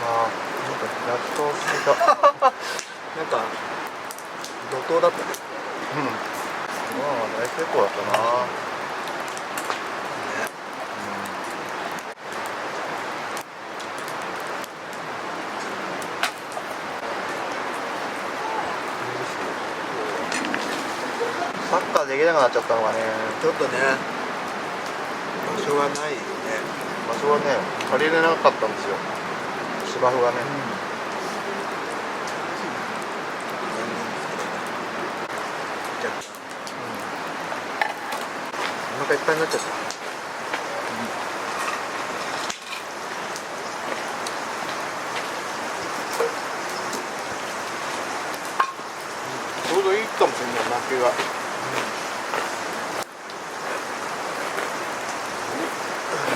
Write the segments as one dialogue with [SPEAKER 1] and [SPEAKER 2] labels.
[SPEAKER 1] やっと過ぎた
[SPEAKER 2] なんか怒涛だったね。
[SPEAKER 1] まあ大成功だったな。サッカーできなくなっちゃったのがね、
[SPEAKER 2] ちょっとね、場所がないよね。
[SPEAKER 1] 場所がね、借りれなかったんですよ、芝生がね。
[SPEAKER 2] お腹いっぱいになっちゃった。ちょうどいいかもしれない、負けが。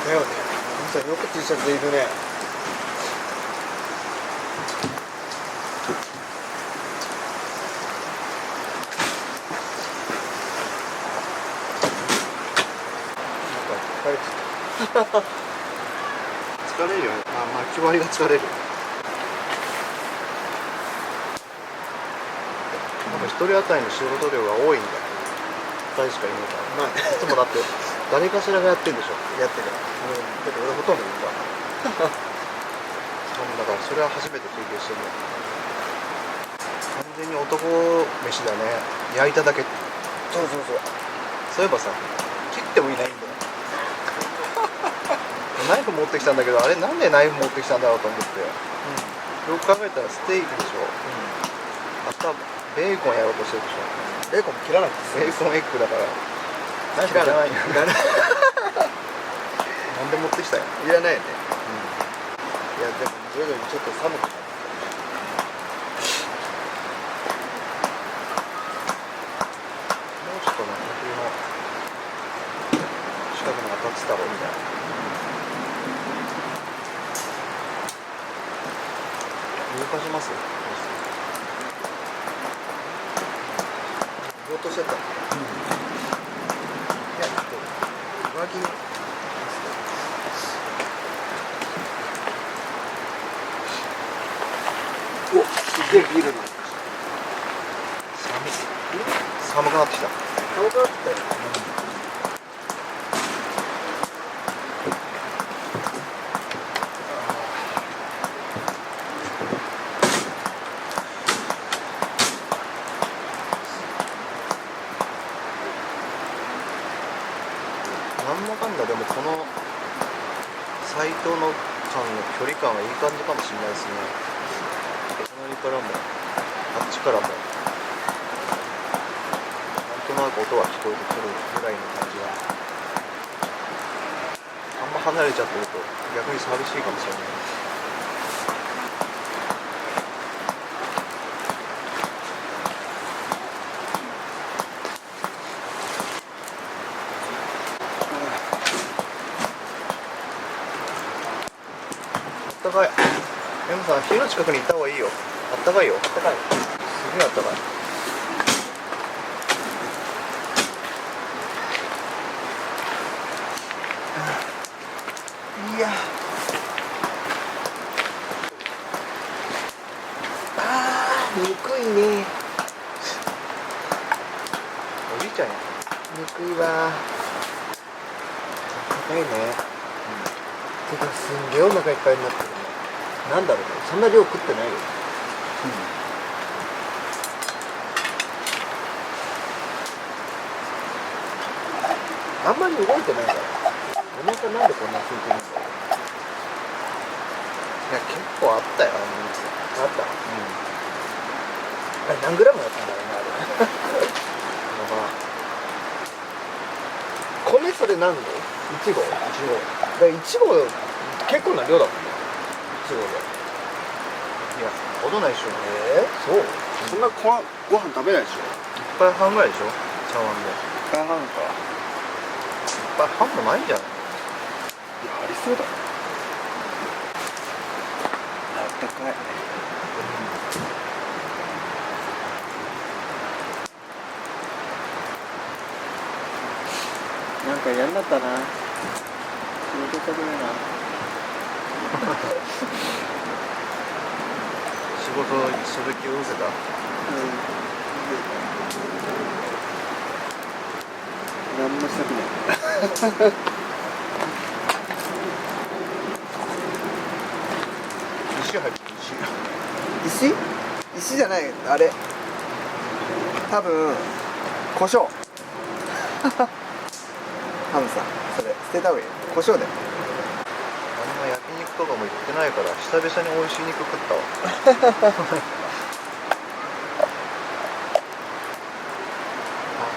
[SPEAKER 2] だよね。みさんよく T シャツでいるね。疲れるよね。まあ決まりが疲れる。
[SPEAKER 1] なんか一人当たりの仕事量が多いんだよ。2人しかいないから。
[SPEAKER 2] まあね、
[SPEAKER 1] いつもだって誰かしらがやってんでしょ。
[SPEAKER 2] やってる。だって俺ほとんどいるわ。
[SPEAKER 1] だからそれは初めて経験してるの。完全に男飯だね。焼いただけ。
[SPEAKER 2] そう。
[SPEAKER 1] そういえばさ、切ってもいないんだよ。ナイフ持ってきたんだけど、あれなんでナイフ持ってきたんだろうと思って、よく考えたらステーキでしょ。明日ベーコンやろうとしてるでしょ。
[SPEAKER 2] ベーコンも切らないんです
[SPEAKER 1] ベーコンエッグだからナイフいらないよ。なんで持ってきたよ。
[SPEAKER 2] いらないよね。いやでも徐々にちょっと寒くなって。
[SPEAKER 1] もうちょっとね、冬の近くに当たってた方がいいんじゃない。動かします。
[SPEAKER 2] ぼーっとしてた。いや、上着。お、すげえビールに。
[SPEAKER 1] 寒くなってきた。
[SPEAKER 2] 寒くなってたよ。
[SPEAKER 1] なんだかんだでもこのサイトの間の距離感はいい感じかもしれないですね。隣からもあっちからもなんとなく音が聞こえてくるぐらいの感じが。あんま離れちゃってると逆に寂しいかもしれない。あったかい。M さん、火の近くに行った方がいいよ。あったかいよ。
[SPEAKER 2] あったかい。
[SPEAKER 1] すげえあったかい。
[SPEAKER 2] いや。憎いね。
[SPEAKER 1] おじいちゃんや。
[SPEAKER 2] 憎いわ。高いね。てかすんげえお腹いっぱいになってるね。なんだろうね。そんな量食ってないよ。あんまり動いてないから。お腹なんでこんな空いてるんだろう。
[SPEAKER 1] いや、結構あったよ、あの店。
[SPEAKER 2] あった。あれ何グラムだったんだろうね、あれ。米それ何号 ?1 号 ?1 号。だから1号結構な量だもんね。1号で。
[SPEAKER 1] いや、ほどないでしょ。
[SPEAKER 2] そう、そんなご飯食べないでしょ。
[SPEAKER 1] 一杯半ぐらいでしょ、茶碗で。
[SPEAKER 2] 1杯半か。
[SPEAKER 1] 一杯半もないんじゃない？
[SPEAKER 2] いや、ありそうだね。あったかい。なんか嫌になったな。仕事したくないな。
[SPEAKER 1] 事する気を失せた。
[SPEAKER 2] 何もしたくない。
[SPEAKER 1] 石入ってる石。
[SPEAKER 2] 石じゃない、あれ多分胡椒。ハムさんそれ捨てた方がいい。胡椒で。
[SPEAKER 1] あんま焼肉とかも行ってないから久々に美味しい肉食ったわ。あ、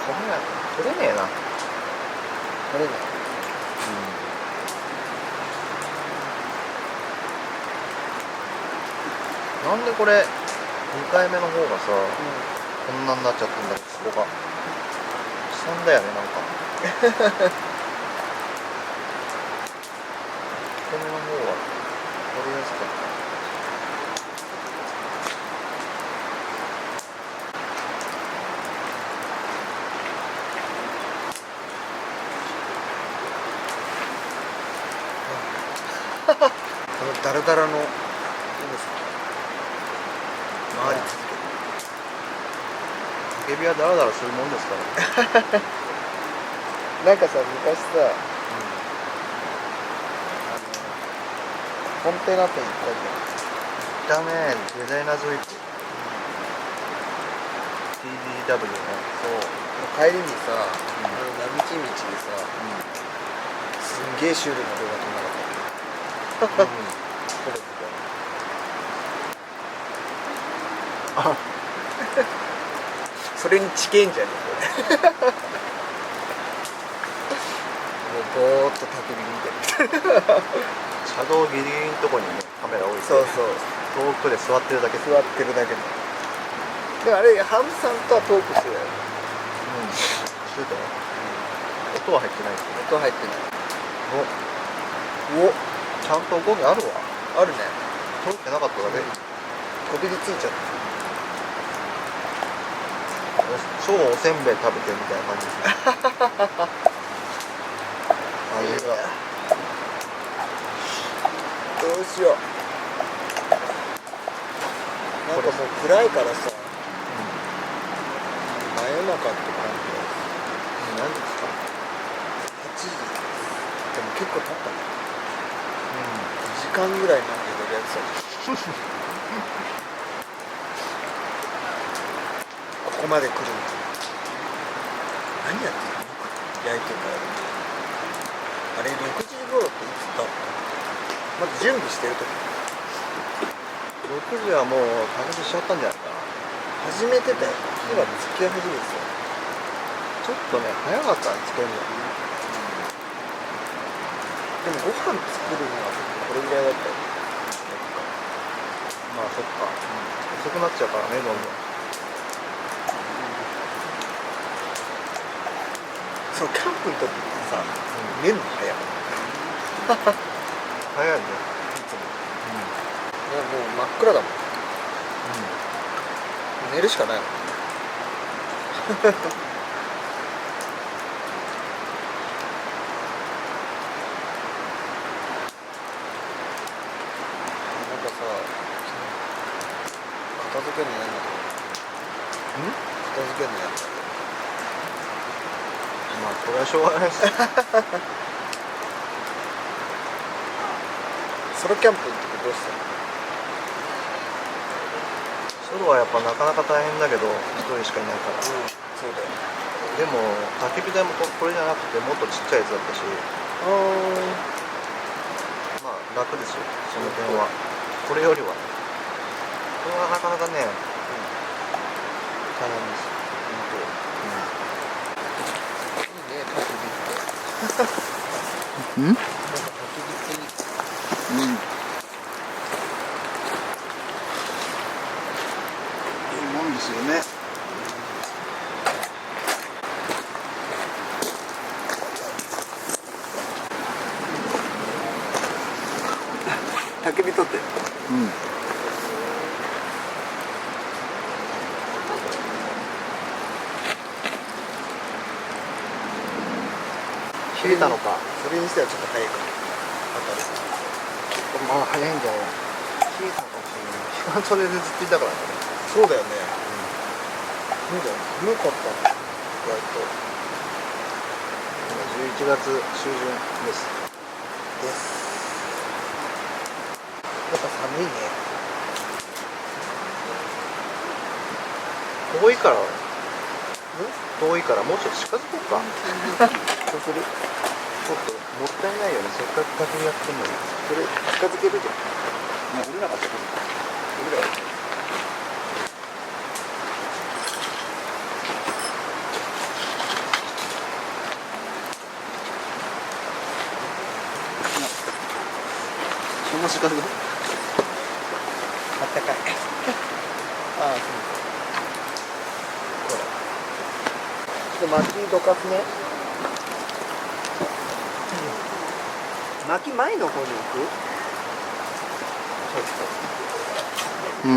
[SPEAKER 1] これ米や取れねえな。
[SPEAKER 2] これね。
[SPEAKER 1] なんでこれ2回目の方がさ、こんなになっちゃったんだろう。そこが悲惨だよね。なんか1回目の方は取りやすかった。
[SPEAKER 2] このダラダラのいいですか。周り
[SPEAKER 1] 焚き火はダラダラするもんですからね。
[SPEAKER 2] なんかさ、昔さ、コンテナ店行ったじゃん。
[SPEAKER 1] だね、デザイナーズウィーク TDW ね。
[SPEAKER 2] そう帰りにさ、並木道でさ、すんげえシュールな動画撮んなかった。
[SPEAKER 1] うん、
[SPEAKER 2] これみたいな。
[SPEAKER 1] あ、
[SPEAKER 2] それに近えんじゃねえこれ。もうぼーっと焚き火見てる。
[SPEAKER 1] 車道ギリギリのとこにねカメラ置いて、
[SPEAKER 2] そうそう、
[SPEAKER 1] 遠くで座ってるだけ。
[SPEAKER 2] 座ってるだけで。でもあれハムさんとはトークしてたよ。
[SPEAKER 1] してたよ。音は入ってないですね。
[SPEAKER 2] 音入ってない。
[SPEAKER 1] お、ちゃんとゴミあるわ。
[SPEAKER 2] あるね。
[SPEAKER 1] 取ってなかっただけ。
[SPEAKER 2] こびりついちゃった。
[SPEAKER 1] 超おせんべい食べてるみたいな感じですね。味が。
[SPEAKER 2] どうしよう。なんかもう暗いからさ、真夜中って感じ。
[SPEAKER 1] 何ですか。
[SPEAKER 2] 8時。でも結構経ったね。2時間ぐらいなんかいろいろやってた。ここまで来るのに何やってたの。焼いてたあれ6時頃っていつだった。まず準備してる時。
[SPEAKER 1] 6時はもう食べしちゃったんじゃないかな。
[SPEAKER 2] 始めてたよ。火がつき始めてたよ。
[SPEAKER 1] ちょっとね早かったんつけるの。
[SPEAKER 2] でもご飯作るのはこれぐらいだったよ。
[SPEAKER 1] まあそっか、遅くなっちゃうからねどんどん。
[SPEAKER 2] そのキャンプの時ってさ、寝るの早い。
[SPEAKER 1] 早いね。
[SPEAKER 2] いつも。もう真っ暗だもん。寝るしかないもん。なんかさ、片付けるのやんだけど。片付けるのやんだけど。
[SPEAKER 1] まあこれはしょうがないです。
[SPEAKER 2] ソロキャンプの時どうしたの。
[SPEAKER 1] ソロはやっぱなかなか大変だけど一人しかいないから。
[SPEAKER 2] そうだよ。
[SPEAKER 1] でも焚き火台もこれじゃなくてもっとちっちゃいやつだったし、まあ楽ですよその点は。これよりはこれはなかなかね、大変です。
[SPEAKER 2] いいね、焚き火って。
[SPEAKER 1] うん？
[SPEAKER 2] なんか焚き火っていい。
[SPEAKER 1] いいもんですよね。
[SPEAKER 2] 焚き火取ってる。
[SPEAKER 1] 切れたのか。
[SPEAKER 2] それにしてはちょっと早いかも。
[SPEAKER 1] まあ早いんじゃない。切れたのかもしれ半袖でずっといたからね。
[SPEAKER 2] そうだよね。そうだよ。寒かった。意外と。
[SPEAKER 1] 11月中旬です。
[SPEAKER 2] です。やっぱ寒いね。
[SPEAKER 1] 遠いから遠いからもうちょっと近づこうか。
[SPEAKER 2] そうする。
[SPEAKER 1] ちょっともったいないよね。せっかく焚き火やってんのに。
[SPEAKER 2] それ近づけるじゃん。
[SPEAKER 1] 俺らが近づく。
[SPEAKER 2] 俺らは
[SPEAKER 1] そんな近づく？
[SPEAKER 2] あったかい。ああ、そう。ほら。ちょっと薪どかすね。薪前の方に置く？ちょっと。
[SPEAKER 1] うん。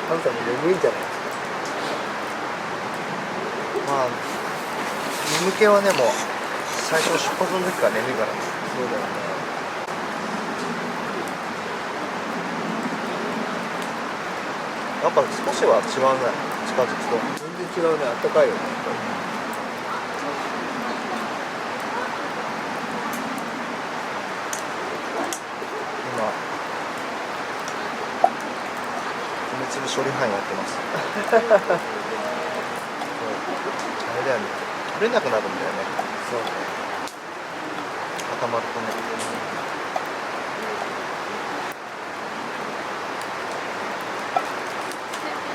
[SPEAKER 2] ハンさんも眠いんじゃない？
[SPEAKER 1] まあ眠気はねもう最初の出発の時から眠いからね。
[SPEAKER 2] そうだよね。
[SPEAKER 1] やっぱ少しは違うね。近づくと。
[SPEAKER 2] 全然違うね。あったかいよね。
[SPEAKER 1] 今米粒処理班やってます。あれだよね。取れなくなるんだよね。
[SPEAKER 2] そうね。
[SPEAKER 1] 固まるとね。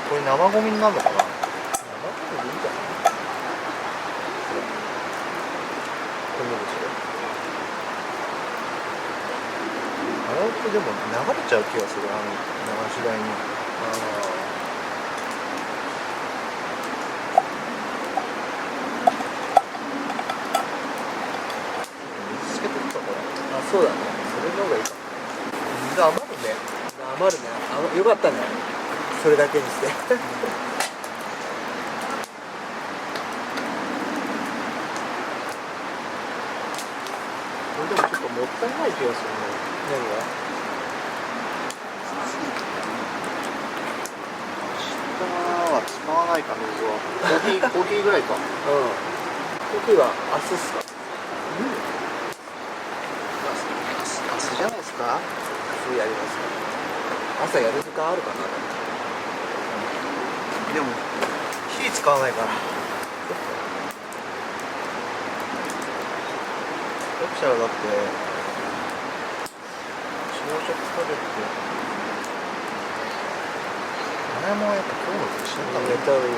[SPEAKER 1] これ生ゴミになるのかな。
[SPEAKER 2] 生ゴミでいいんじゃない？こんなでしょ。
[SPEAKER 1] 洗うとでも流れちゃう気がする。流し台に。水つけとくかこれ。
[SPEAKER 2] あ、そうだね。それの方がいいかも。
[SPEAKER 1] 水余るね。
[SPEAKER 2] 余るね。あ、よかったね。それだけにして。
[SPEAKER 1] これでもちょっともったいない気がするね。
[SPEAKER 2] 何が？
[SPEAKER 1] 明日は使わないか水は。コーヒーぐらいか。
[SPEAKER 2] うん。コーヒーは明日っすか？
[SPEAKER 1] 明日じゃないですか。
[SPEAKER 2] 明日やりますか？朝やる時間あるかな？
[SPEAKER 1] でも火使わないから。どっちらだって朝食食べて前もやっぱ今日のと一緒だったもんね。
[SPEAKER 2] めっちゃいい。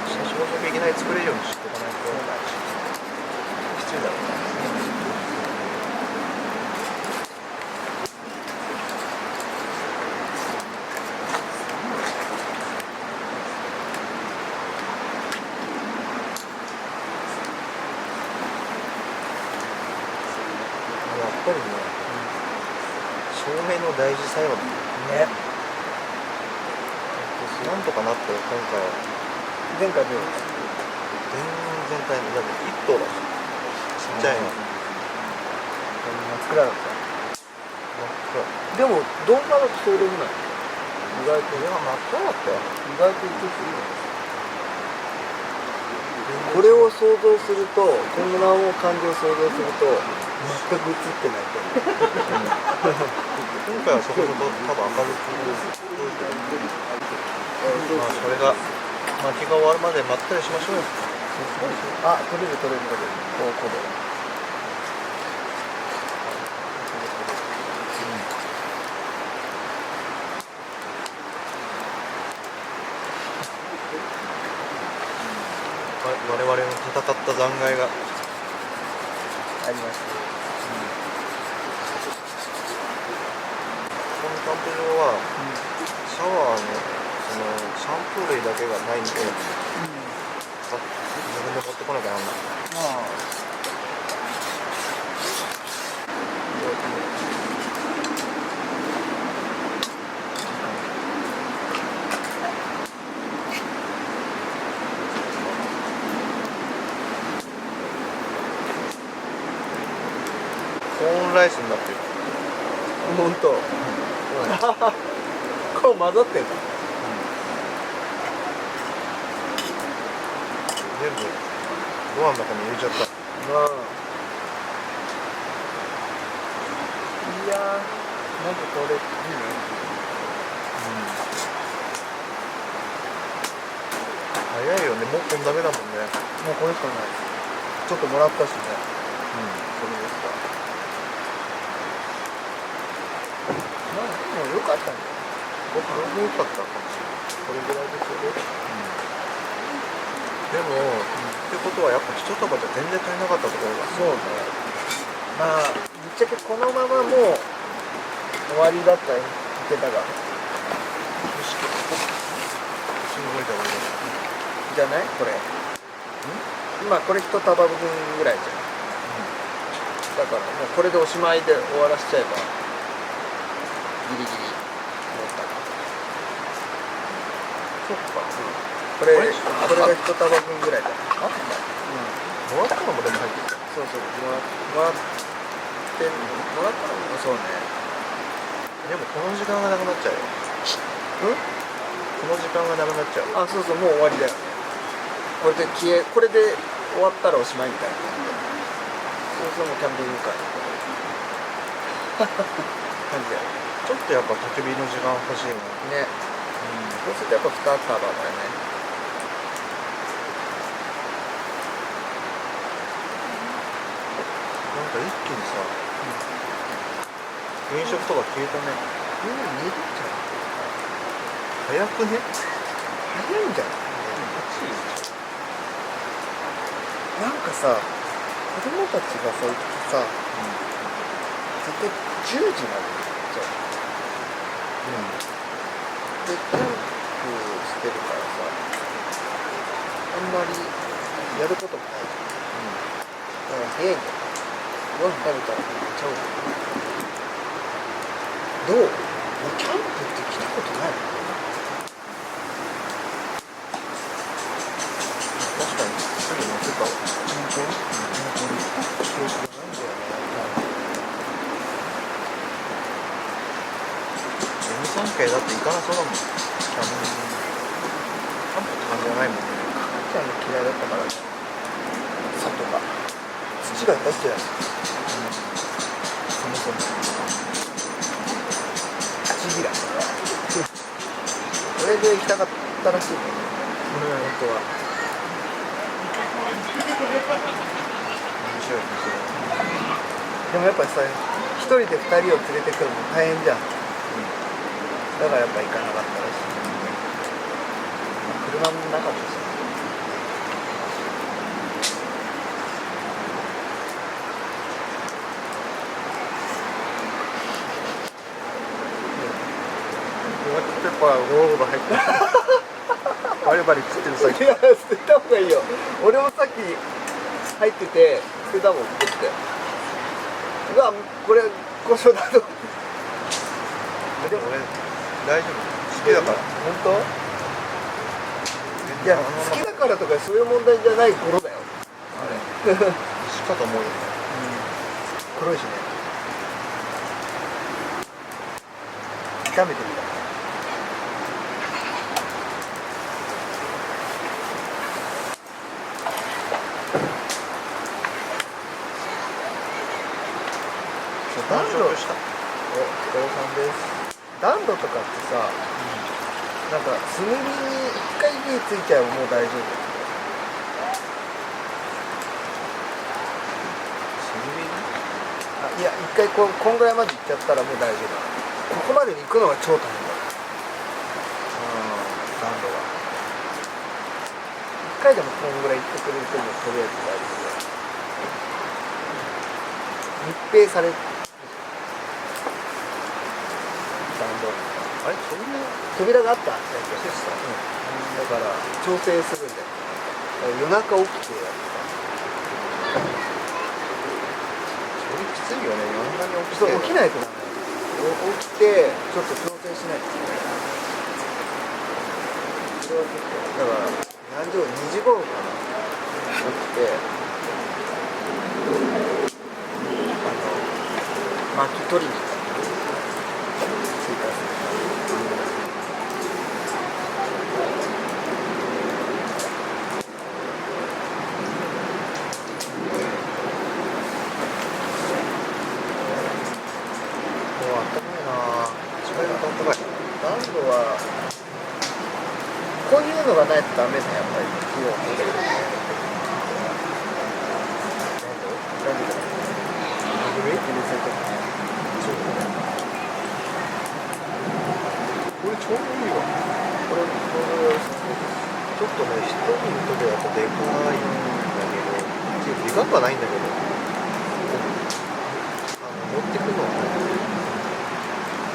[SPEAKER 1] 朝食いきなり作れるようにしておかないときついだろうな。やっぱりね、照明の大事さよね。なんとかなって今回は
[SPEAKER 2] 前回で
[SPEAKER 1] 全体のだって1頭だし、ちっちゃいの。
[SPEAKER 2] 真っ暗だった。でも動画だとそうでもない。意外と
[SPEAKER 1] いや、真っ暗だったよ。
[SPEAKER 2] 意外とちょっといいね。これを想像すると、こんな感じを想像すると全く映ってないと思う。
[SPEAKER 1] 今回はそこそこ多分明るくまあそれが薪が終わるまで待ったりしましょうよ。
[SPEAKER 2] あ、取れる。こうで。
[SPEAKER 1] 残骸が、
[SPEAKER 2] あります。
[SPEAKER 1] このキャンプ場はシャワーのそのシャンプー類だけがないんで、自分で持ってこなきゃなんない。
[SPEAKER 2] ああ。
[SPEAKER 1] コーンライスになってる。
[SPEAKER 2] ほんと。こう混ざってんだ。
[SPEAKER 1] 全部ご飯の中に入れちゃった。
[SPEAKER 2] まあ。いやー、なんかこれいいね。
[SPEAKER 1] 早いよね。もうこんだけだもんね。
[SPEAKER 2] もうこれしかない。ちょっともらったしね。これですか。まあでも良かったんだよ。
[SPEAKER 1] これ良かったかもしれない。
[SPEAKER 2] これぐらいでちょうど。
[SPEAKER 1] でも、ってことはやっぱ一束じゃ全然足りなかったところが。
[SPEAKER 2] そうね。まあぶっちゃけこのままもう終わりだったら言ってたが。
[SPEAKER 1] よし、すごいだろうね。
[SPEAKER 2] じゃないこれ。今これ一束分ぐらいじゃん。だからもうこれでおしまいで終わらせちゃえばギリギリ思ったな。
[SPEAKER 1] そっか。
[SPEAKER 2] これが一束分ぐらいだ。
[SPEAKER 1] あ、もらったのもでも入ってる。
[SPEAKER 2] そうそうもらったのもそうね。
[SPEAKER 1] でもこの時間がなくなっちゃうよ。この時間がなくなっちゃう。
[SPEAKER 2] あ、そうそうもう終わりだよね。これでこれで終わったらおしまいみたいな感じで。そうそうもうキャンピングカー感じだよ
[SPEAKER 1] ちょっとやっぱ焚き火の時間欲しいもん。
[SPEAKER 2] ね。そうするとやっぱ2束だよね。
[SPEAKER 1] なんか一気にさ、原色とか消えたね。
[SPEAKER 2] みんな見えるんじゃ
[SPEAKER 1] 早くね。
[SPEAKER 2] ん。早いんじゃない。なんかさ、子供たちがさ、行ってさ、絶対10時まで行っちゃう。で、キャンプしてるからさ、あんまりやることもない。だから早いんだよ。ご飯食べたら寝ちゃう。どう？俺キャンプって来たことないの？
[SPEAKER 1] 確かにすぐ乗ってたわ。
[SPEAKER 2] 本当？記憶がないんだよね。
[SPEAKER 1] M3 系だって行かなそうだもん。キャンプって感じじゃないもんね。
[SPEAKER 2] ちゃんの嫌いだったからね。里が土が大好きだよ。そもそも土嫌い。それで行きたかったらしいね。本当は。
[SPEAKER 1] 面白い面白い。
[SPEAKER 2] でもやっぱりさ、一人で二人を連れてくるの大変じゃん。だからやっぱ行かなかったらしい。車もなかったし。
[SPEAKER 1] ブラックペッパーがゴロゴロ入ってる。バリバリ食ってるさ。
[SPEAKER 2] いや、捨てた方がいいよ。俺もさっき入ってて捨てたもん、食って。うわ、これ故障だと。
[SPEAKER 1] でも俺大丈夫。好きだから。
[SPEAKER 2] 本当？いや、好きだからとかそういう問題じゃない頃だよ。あれ。
[SPEAKER 1] しかと思うよね。
[SPEAKER 2] 黒いしね。炒めてみた。暖炉、お疲れ
[SPEAKER 1] した。
[SPEAKER 2] さんです。暖炉とかってさ、なんか炭火に一回火ついちゃえばもう大丈夫。いや、一回こんぐらいまで行っちゃったらもう大丈夫。ここまでに行くのが超大変だ。暖炉は。回でもこんぐらい行ってくれるともとりあえず大丈夫密閉される段取り
[SPEAKER 1] あれ扉
[SPEAKER 2] 扉があっただから調整するんで夜中起きてやる
[SPEAKER 1] それきついよね。夜中に起きて
[SPEAKER 2] そう起きないとダメ起きてちょっと調整しないとそれは結構だから何時頃2時頃かな起きて薪取りに行った追加する
[SPEAKER 1] もうあったかいな。近いのとあったかい。
[SPEAKER 2] 暖炉はこういうのがないとダメねやっぱり気温も暖炉
[SPEAKER 1] グレー
[SPEAKER 2] 入れせて
[SPEAKER 1] これちょうどいいわ。
[SPEAKER 2] これ
[SPEAKER 1] ちょっとね、一人の時はやっぱでかいんだけど、でかくはないんだけど、持ってくのはね、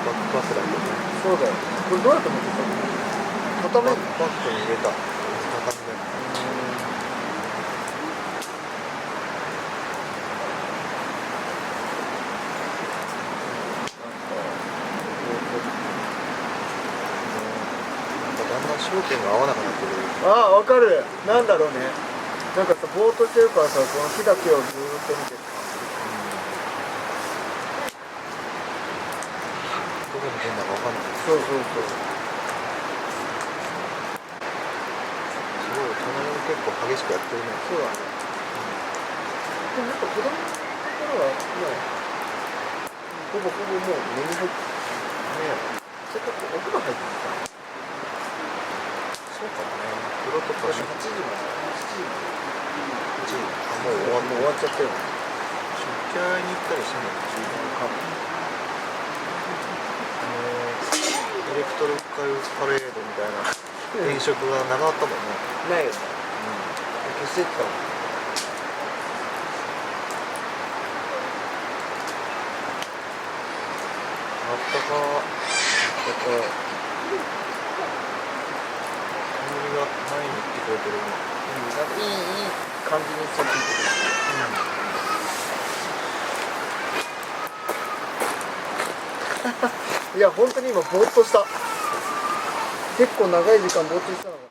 [SPEAKER 1] バックパスだけどね。
[SPEAKER 2] そうだよこれどうやって持ってたの
[SPEAKER 1] バッ
[SPEAKER 2] 畳め
[SPEAKER 1] クに入れた。畳んで。なんかだんだん焦点が合わなくなってくる。
[SPEAKER 2] ああ分かるなんだろうねなんかさぼーっとしてるからさこの木だけをずーっと見てる
[SPEAKER 1] どこに出んだかわかんない。
[SPEAKER 2] そうそうそう
[SPEAKER 1] すごい、隣も結構激しくやってるね。
[SPEAKER 2] そうだねでもやっぱ子供のところはもうほぼほぼもう目に入って
[SPEAKER 1] ね
[SPEAKER 2] せっかくお風呂入ってた
[SPEAKER 1] そうかもね。風呂とか
[SPEAKER 2] 私8
[SPEAKER 1] 食
[SPEAKER 2] 時まで7時
[SPEAKER 1] あ、もう終わ
[SPEAKER 2] もう終わっちゃったよ
[SPEAKER 1] 出家に行ったりしてんの
[SPEAKER 2] かも
[SPEAKER 1] エレクトロカルパレードみたいな電飾がなかったもんね。
[SPEAKER 2] ないよね消してったもん
[SPEAKER 1] あったか煙が前に行ってくれてるね。
[SPEAKER 2] なんかいい感じにさっき言ってくるいや本当に今ぼーっとした結構長い時間ぼーっとしたの